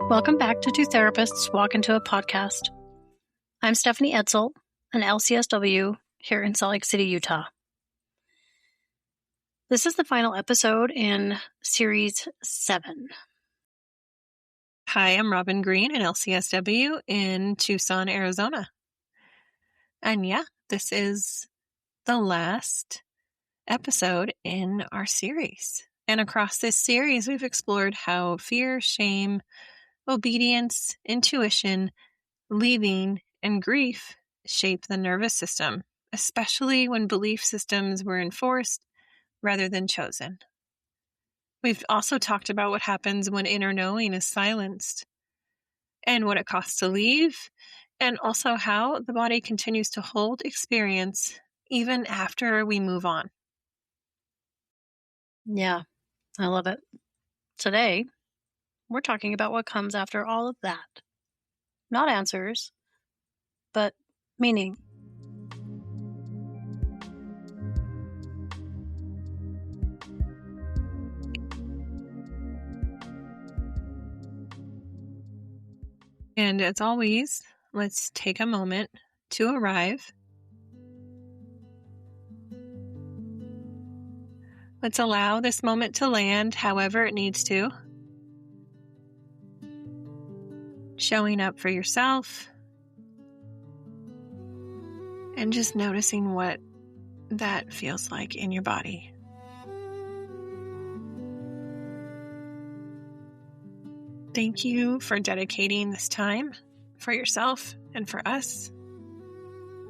Welcome back to Two Therapists Walk Into a Podcast. I'm Stephanie Edsall, an LCSW here in Salt Lake City, Utah. This is the final episode in Series 7. Hi, I'm Robin Green, an LCSW in Tucson, Arizona. And this is the last episode in our series. And across this series, we've explored how fear, shame, obedience, intuition, leaving, and grief shape the nervous system, especially when belief systems were enforced rather than chosen. We've also talked about what happens when inner knowing is silenced and what it costs to leave, and also how the body continues to hold experience even after we move on. Yeah, I love it. Today, we're talking about what comes after all of that. Not answers, but meaning. And as always, let's take a moment to arrive. Let's allow this moment to land however it needs to. Showing up for yourself. And just noticing what that feels like in your body. Thank you for dedicating this time for yourself and for us.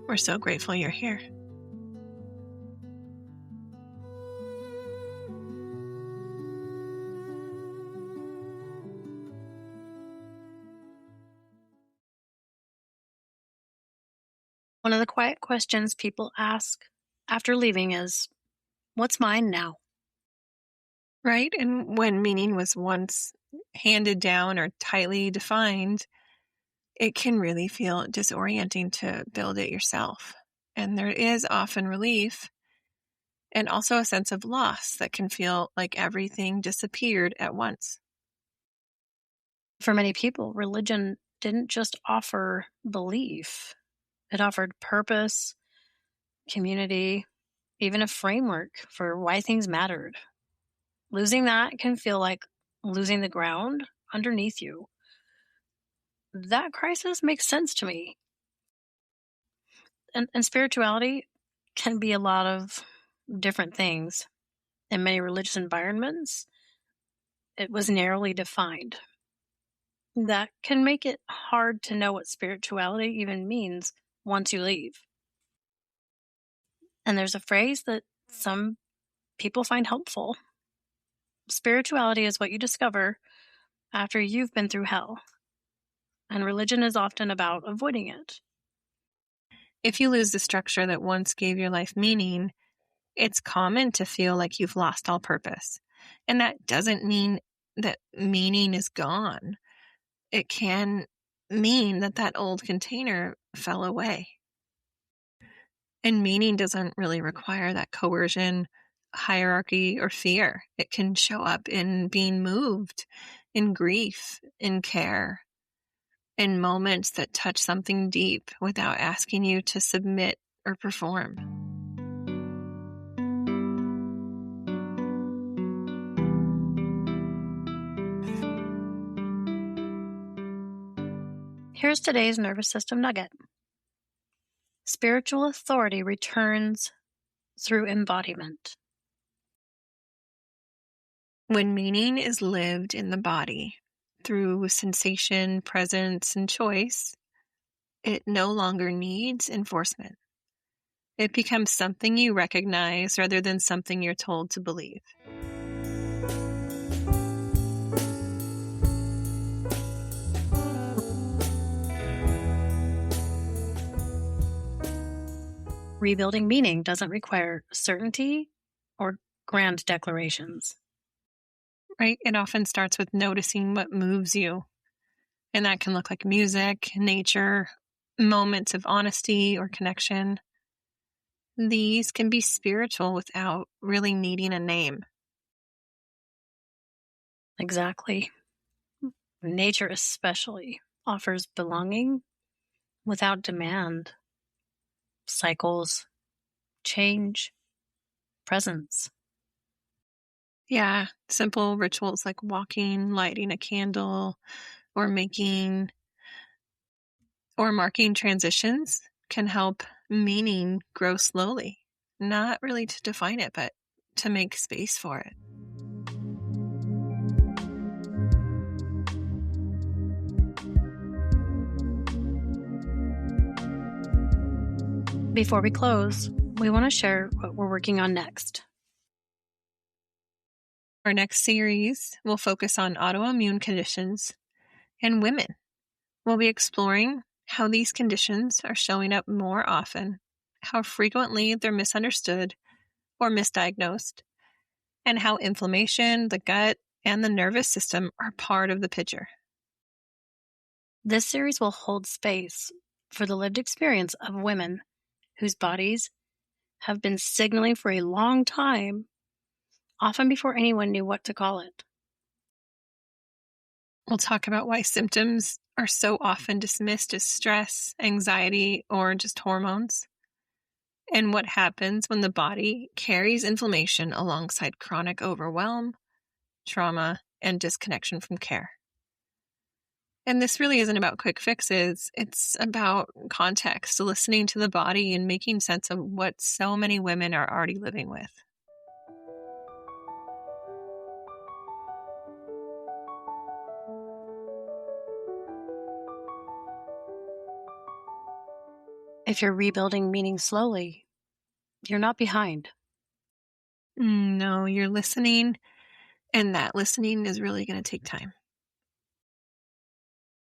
We're so grateful you're here. One of the quiet questions people ask after leaving is, what's mine now? Right? And when meaning was once handed down or tightly defined, it can really feel disorienting to build it yourself. And there is often relief and also a sense of loss that can feel like everything disappeared at once. For many people, religion didn't just offer belief. It offered purpose, community, even a framework for why things mattered. Losing that can feel like losing the ground underneath you. That crisis makes sense to me. And spirituality can be a lot of different things. In many religious environments, it was narrowly defined. That can make it hard to know what spirituality even means once you leave. And there's a phrase that some people find helpful. Spirituality is what you discover after you've been through hell. And religion is often about avoiding it. If you lose the structure that once gave your life meaning, it's common to feel like you've lost all purpose. And that doesn't mean that meaning is gone. It can mean that that old container fell away. And meaning doesn't really require that coercion, hierarchy, or fear. It can show up in being moved, in grief, in care, in moments that touch something deep without asking you to submit or perform. Here's today's nervous system nugget. Spiritual authority returns through embodiment. When meaning is lived in the body through sensation, presence, and choice, it no longer needs enforcement. It becomes something you recognize rather than something you're told to believe. Rebuilding meaning doesn't require certainty or grand declarations. Right? It often starts with noticing what moves you. And that can look like music, nature, moments of honesty or connection. These can be spiritual without really needing a name. Exactly. Nature, especially, offers belonging without demand, cycles, change, presence. Yeah, simple rituals like walking, lighting a candle, or marking transitions can help meaning grow slowly. Not really to define it, but to make space for it. Before we close, we want to share what we're working on next. Our next series will focus on autoimmune conditions and women. We'll be exploring how these conditions are showing up more often, how frequently they're misunderstood or misdiagnosed, and how inflammation, the gut, and the nervous system are part of the picture. This series will hold space for the lived experience of women whose bodies have been signaling for a long time, often before anyone knew what to call it. We'll talk about why symptoms are so often dismissed as stress, anxiety, or just hormones, and what happens when the body carries inflammation alongside chronic overwhelm, trauma, and disconnection from care. And this really isn't about quick fixes. It's about context, listening to the body, and making sense of what so many women are already living with. If you're rebuilding meaning slowly, you're not behind. No, you're listening, and that listening is really going to take time.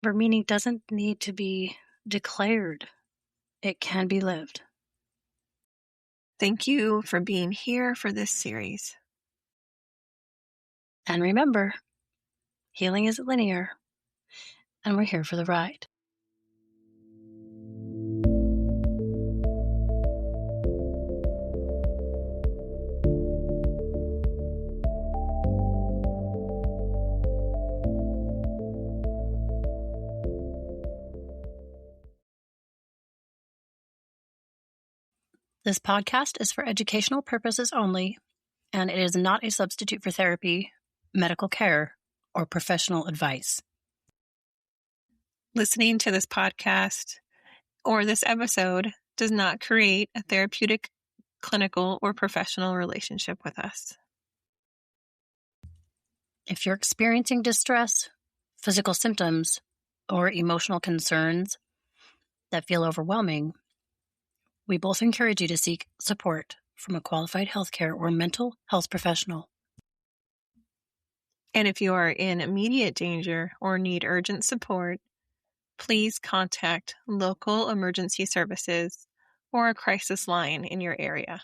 But meaning doesn't need to be declared, it can be lived. Thank you for being here for this series. And remember, healing isn't linear, and we're here for the ride. This podcast is for educational purposes only, and it is not a substitute for therapy, medical care, or professional advice. Listening to this podcast or this episode does not create a therapeutic, clinical, or professional relationship with us. If you're experiencing distress, physical symptoms, or emotional concerns that feel overwhelming, we both encourage you to seek support from a qualified healthcare or mental health professional. And if you are in immediate danger or need urgent support, please contact local emergency services or a crisis line in your area.